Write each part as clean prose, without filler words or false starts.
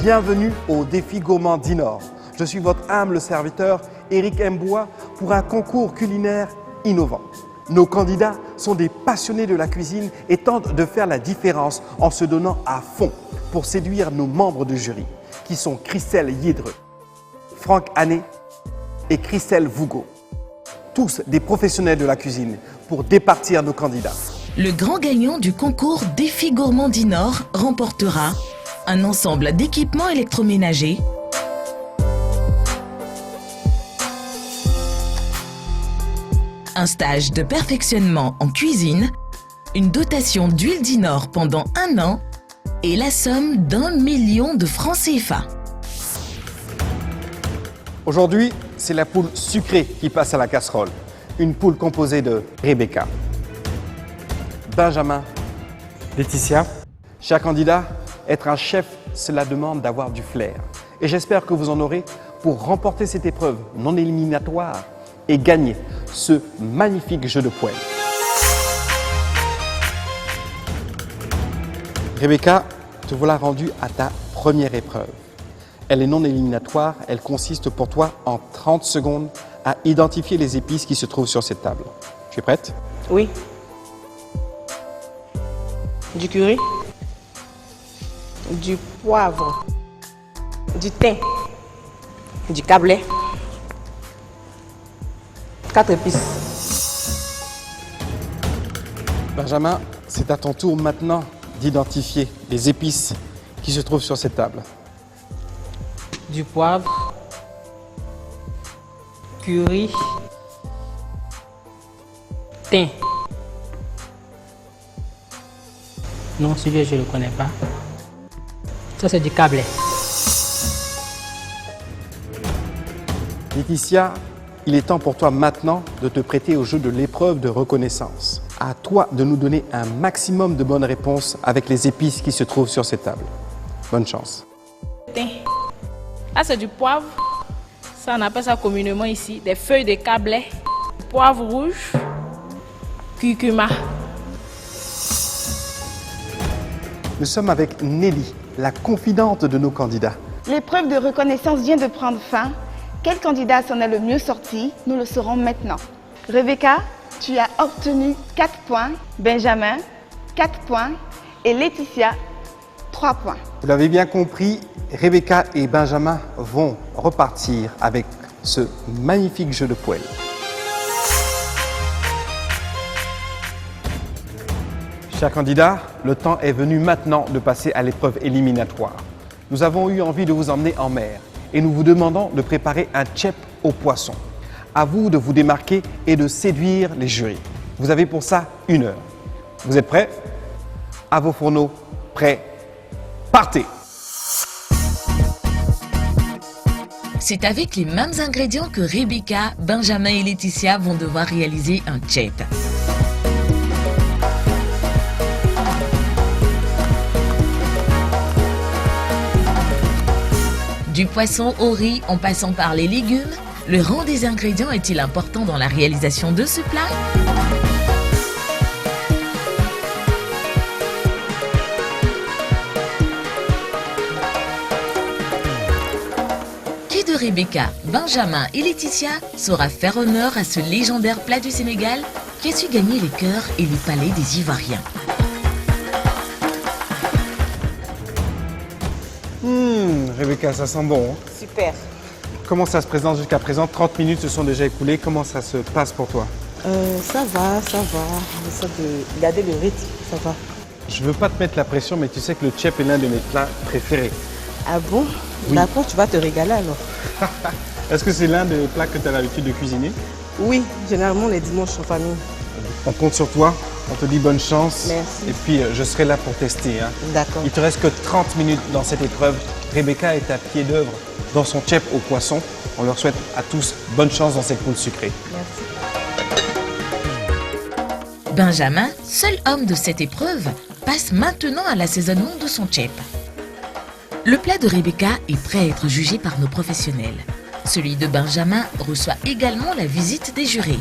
Bienvenue au défi gourmand d'Inor. Je suis votre humble serviteur, Éric Mboua, pour un concours culinaire innovant. Nos candidats sont des passionnés de la cuisine et tentent de faire la différence en se donnant à fond pour séduire nos membres de jury, qui sont Christelle Yidre, Franck Hanet et Christelle Vougo. Tous des professionnels de la cuisine pour départir nos candidats. Le grand gagnant du concours Défi gourmand d'Inor remportera un ensemble d'équipements électroménagers, un stage de perfectionnement en cuisine, une dotation d'huile d'Inor pendant 1 an et la somme d'1 million de francs CFA. Aujourd'hui, c'est la poule sucrée qui passe à la casserole. Une poule composée de Rebecca, Benjamin, Laetitia. Chers candidats, être un chef, cela demande d'avoir du flair. Et j'espère que vous en aurez pour remporter cette épreuve non éliminatoire et gagner ce magnifique jeu de poêle. Rebecca, te voilà rendue à ta première épreuve. Elle est non éliminatoire, elle consiste pour toi en 30 secondes à identifier les épices qui se trouvent sur cette table. Tu es prête? Oui. Du curry, du poivre, du thym, du câblet, 4 épices. Benjamin, c'est à ton tour maintenant d'identifier les épices qui se trouvent sur cette table. Du poivre, curry, thym. Non, celui-là, je ne le connais pas. Ça, c'est du câblet. Laetitia, il est temps pour toi maintenant de te prêter au jeu de l'épreuve de reconnaissance. À toi de nous donner un maximum de bonnes réponses avec les épices qui se trouvent sur cette table. Bonne chance. Thym. Là, c'est du poivre. Ça, on appelle ça communément ici des feuilles de câblet, poivre rouge, curcuma. Nous sommes avec Nelly, la confidente de nos candidats. L'épreuve de reconnaissance vient de prendre fin. Quel candidat s'en est le mieux sorti? Nous le saurons maintenant. Rebecca, tu as obtenu 4 points, Benjamin, 4 points et Laetitia, 3 points. Vous l'avez bien compris, Rebecca et Benjamin vont repartir avec ce magnifique jeu de poêle. Chers candidats, le temps est venu maintenant de passer à l'épreuve éliminatoire. Nous avons eu envie de vous emmener en mer et nous vous demandons de préparer un tchèp au poisson. À vous de vous démarquer et de séduire les jurys. Vous avez pour ça 1 heure. Vous êtes prêts? À vos fourneaux, prêts, partez! C'est avec les mêmes ingrédients que Rebecca, Benjamin et Laetitia vont devoir réaliser un tchèp. Du poisson au riz en passant par les légumes, le rang des ingrédients est-il important dans la réalisation de ce plat? Qui de Rebecca, Benjamin et Laetitia saura faire honneur à ce légendaire plat du Sénégal qui a su gagner les cœurs et les palais des Ivoiriens? Rebecca, ça sent bon. Super. Comment ça se présente jusqu'à présent? 30 minutes se sont déjà écoulées. Comment ça se passe pour toi? Ça va, ça va. J'essaie de garder le rythme, ça va. Je veux pas te mettre la pression, mais tu sais que le tchèp est l'un de mes plats préférés. Ah bon? Oui. D'accord, tu vas te régaler alors. Est-ce que c'est l'un des plats que tu as l'habitude de cuisiner? Oui, généralement les dimanches en famille. On compte sur toi. On te dit bonne chance. Merci. Et puis, je serai là pour tester. Hein. D'accord. Il te reste que 30 minutes dans cette épreuve. Rebecca est à pied d'œuvre dans son tchèp au poisson. On leur souhaite à tous bonne chance dans cette poule sucrée. Merci. Benjamin, seul homme de cette épreuve, passe maintenant à l'assaisonnement de son tchèp. Le plat de Rebecca est prêt à être jugé par nos professionnels. Celui de Benjamin reçoit également la visite des jurés.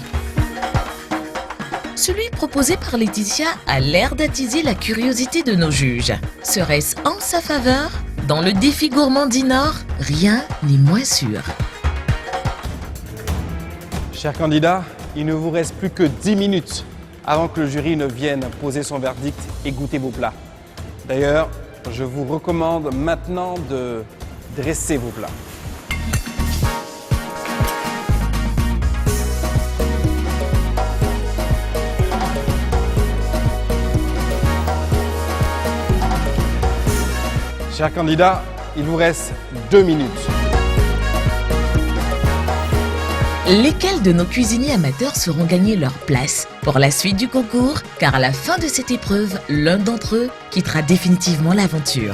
Celui proposé par Laetitia a l'air d'attiser la curiosité de nos juges. Serait-ce en sa faveur Dans le défi gourmand d'Inor, rien n'est moins sûr. Chers candidats, il ne vous reste plus que 10 minutes avant que le jury ne vienne poser son verdict et goûter vos plats. D'ailleurs, je vous recommande maintenant de dresser vos plats. Chers candidats, il vous reste 2 minutes. Lesquels de nos cuisiniers amateurs seront gagnés leur place pour la suite du concours? Car à la fin de cette épreuve, l'un d'entre eux quittera définitivement l'aventure.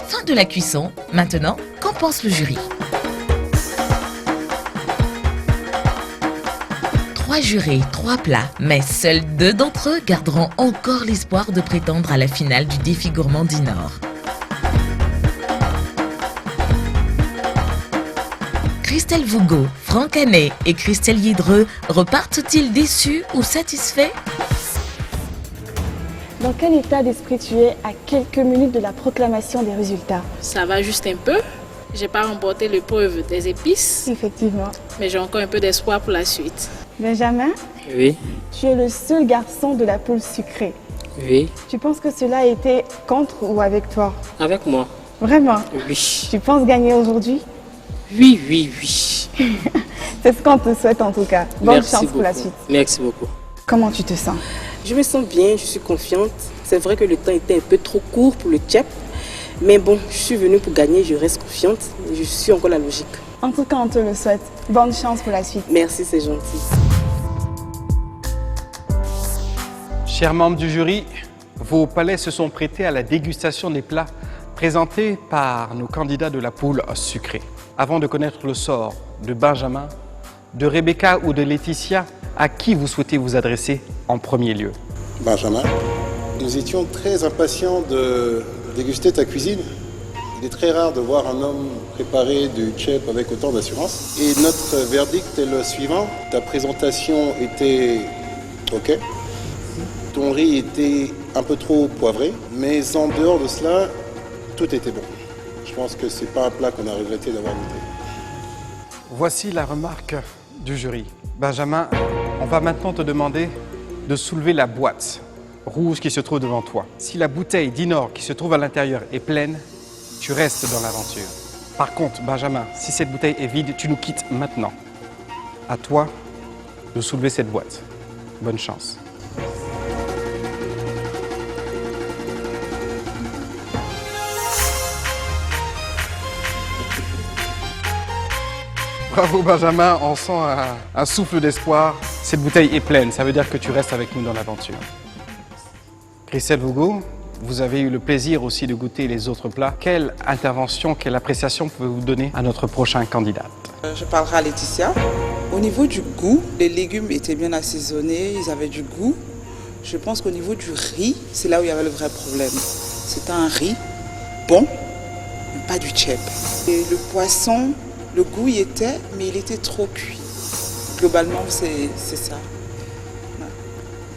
Fin de la cuisson. Maintenant, qu'en pense le jury? 3 jurés, 3 plats, mais seuls 2 d'entre eux garderont encore l'espoir de prétendre à la finale du défi gourmand d'Inor. Christelle Vougo, Franck Hanet et Christelle Yedreux repartent-ils déçus ou satisfaits? Dans quel état d'esprit tu es à quelques minutes de la proclamation des résultats? Ça va juste un peu. J'ai pas remporté l'épreuve des épices, Effectivement. mais j'ai encore un peu d'espoir pour la suite. Benjamin, Oui, tu es le seul garçon de la poule sucrée. oui, Tu penses que cela a été contre ou avec toi? avec moi. Vraiment? Oui, Tu penses gagner aujourd'hui? oui, oui, oui. C'est ce qu'on te souhaite en tout cas. Bonne Merci chance beaucoup. pour la suite. Merci beaucoup. Comment tu te sens? Je me sens bien, je suis confiante. C'est vrai que le temps était un peu trop court pour le tchèp. Mais bon, je suis venue pour gagner, je reste confiante. Je suis encore la logique. En tout cas, on te le souhaite. Bonne chance pour la suite. Merci, c'est gentil. Chers membres du jury, vos palais se sont prêtés à la dégustation des plats présentés par nos candidats de la poule sucrée. Avant de connaître le sort de Benjamin, de Rebecca ou de Laetitia, à qui vous souhaitez vous adresser en premier lieu? Benjamin, nous étions très impatients de déguster ta cuisine. Il est très rare de voir un homme préparer du tchèp avec autant d'assurance. Et notre verdict est le suivant. Ta présentation était OK. Ton riz était un peu trop poivré. Mais en dehors de cela, tout était bon. Je pense que c'est pas un plat qu'on a regretté d'avoir goûté. Voici la remarque du jury. Benjamin, on va maintenant te demander de soulever la boîte rouge qui se trouve devant toi. Si la bouteille d'Inor qui se trouve à l'intérieur est pleine, tu restes dans l'aventure. Par contre, Benjamin, si cette bouteille est vide, tu nous quittes maintenant. À toi de soulever cette boîte. Bonne chance. Bravo Benjamin, on sent un souffle d'espoir. Cette bouteille est pleine, ça veut dire que tu restes avec nous dans l'aventure. Christelle Vougo, vous avez eu le plaisir aussi de goûter les autres plats. Quelle intervention, quelle appréciation pouvez-vous donner à notre prochain candidat? Je parlerai à Laetitia. Au niveau du goût, les légumes étaient bien assaisonnés, ils avaient du goût. Je pense qu'au niveau du riz, c'est là où il y avait le vrai problème. C'était un riz bon, mais pas du tchèp. Et le poisson, le goût y était, mais il était trop cuit. Globalement, c'est ça.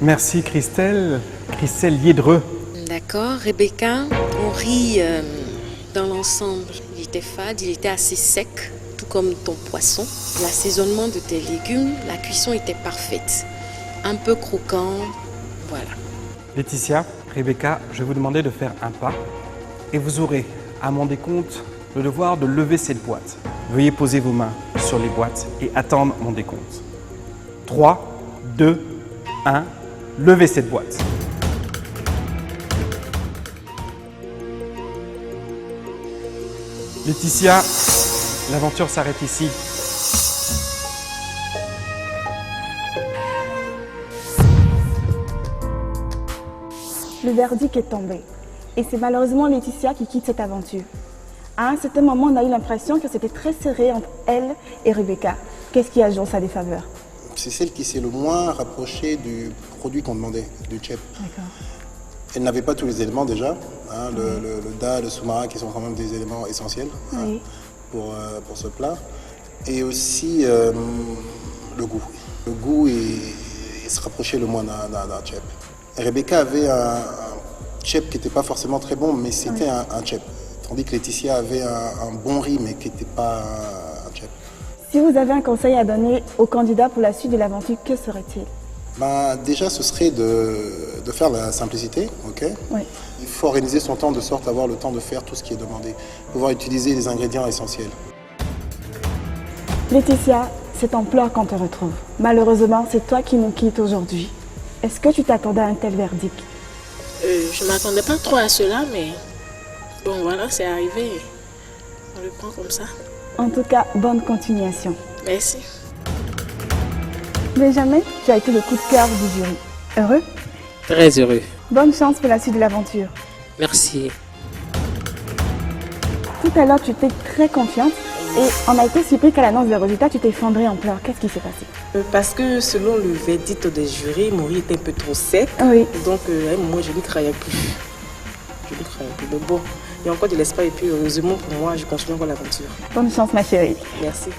Merci Christelle. Christelle Yedreux. D'accord, Rebecca, ton riz, dans l'ensemble, il était fade, il était assez sec, tout comme ton poisson. L'assaisonnement de tes légumes, la cuisson était parfaite, un peu croquant, voilà. Laetitia, Rebecca, je vais vous demander de faire un pas et vous aurez, à mon décompte, le devoir de lever cette boîte. Veuillez poser vos mains sur les boîtes et attendre mon décompte. 3, 2, 1, levez cette boîte. Laetitia, l'aventure s'arrête ici. Le verdict est tombé. Et c'est malheureusement Laetitia qui quitte cette aventure. À un certain moment, on a eu l'impression que c'était très serré entre elle et Rebecca. Qu'est-ce qui a joué en sa défaveur? C'est celle qui s'est le moins rapprochée du produit qu'on demandait, du tchèp. D'accord. Elle n'avait pas tous les éléments déjà, hein, le da, le soumara qui sont quand même des éléments essentiels Oui. pour ce plat. Et aussi le goût. Le goût, il se rapprochait le moins d'un tchèp. Rebecca avait un chep qui n'était pas forcément très bon, mais c'était un chep. Tandis que Laetitia avait un bon riz, mais qui n'était pas un chep. Si vous avez un conseil à donner aux candidats pour la suite de l'aventure, que serait-il? Déjà, ce serait de faire la simplicité, ok? Oui. Il faut organiser son temps de sorte à avoir le temps de faire tout ce qui est demandé, pouvoir utiliser les ingrédients essentiels. Laetitia, c'est en pleurs qu'on te retrouve. Malheureusement, c'est toi qui nous quittes aujourd'hui. Est-ce que tu t'attendais à un tel verdict? Je ne m'attendais pas trop à cela, mais bon voilà, c'est arrivé. On le prend comme ça. En tout cas, bonne continuation. Merci. Benjamin, tu as été le coup de cœur du jury. Heureux? Très heureux. Bonne chance pour la suite de l'aventure. Merci. Tout à l'heure, tu étais très confiante et on a été surpris qu'à l'annonce des résultats, tu t'es effondrée en pleurs. Qu'est-ce qui s'est passé? Parce que selon le verdict des jurys, mon riz était un peu trop sec. Oui. Donc à un moment, je n'y croyais plus. Mais bon, il y a encore de l'espoir et puis heureusement pour moi, je continue encore l'aventure. Bonne chance, ma chérie. Merci.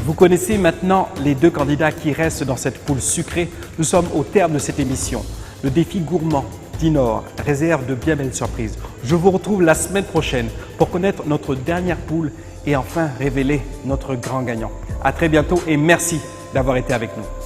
Vous connaissez maintenant les 2 candidats qui restent dans cette poule sucrée. Nous sommes au terme de cette émission. Le défi gourmand d'Inor réserve de bien belles surprises. Je vous retrouve la semaine prochaine pour connaître notre dernière poule et enfin révéler notre grand gagnant. À très bientôt et merci d'avoir été avec nous.